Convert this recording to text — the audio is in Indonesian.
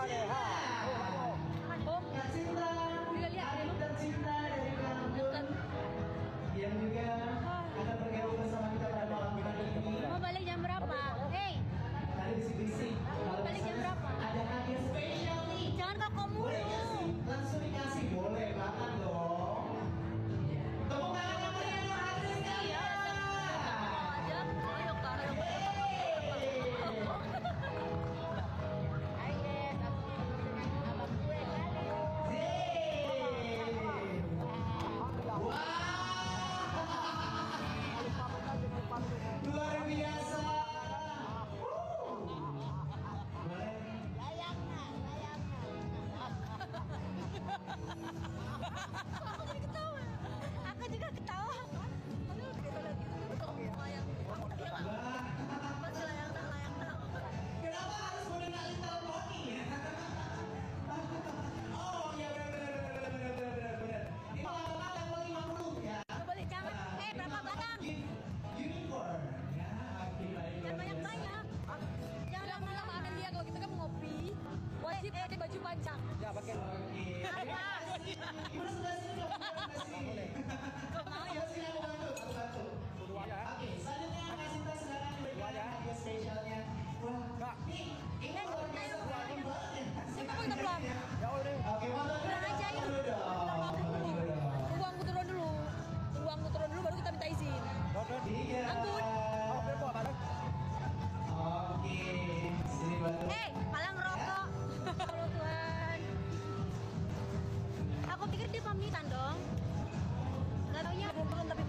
Faleha. Kak Cinta, adik tercinta dari Lampung yang juga akan bergabung bersama kita pada malam hari ini. Mau balik jam berapa? Hei, Tadi bisik-bisik. balik jam berapa? Ada hadiah spesial nih. Jangan kok Boleh mulu. nggak sih? Langsung dikasih, boleh banget dong. Tepuk tangan yang meriah dong hadirin sekalian. Aja, ayo kak, ayo kak. Luar biasa. Aku jadi ketawa. Aku juga ketawa. Aduh, kita lagi layang. Masih layang tak. Kenapa harus mengenali Tony ya? Oh ya benar. Ini lama-lama level 50 ya. Balik jangan. Berapa batang? Unicorn. Ya, oke baik. Jangan banyak-banyak. Jangan lama-lama akan dia kalau kita kan mau ngopi. Wajib pakai baju panjang. Ya pakai. Oke. Ibu sebelah sini dong. Boleh. Ayo sini aku bantu. Oke, selanjutnya Kak Cinta silakan diberikan hadiah spesialnya. Wah, ini luar biasa berani banget ya. Siapa mau kita pulang? Ya udah. Oke, mantap. Pulang aja yuk. Uangku turun dulu. Uangku turun dulu baru kita minta izin. Tiga. Ampun. Oh, berapa bareng? Oke, sini bantu. Malah ngerokok. Halo Tuhan. Aku pikir dia pamitan dong. Gak taunya belum turun tapi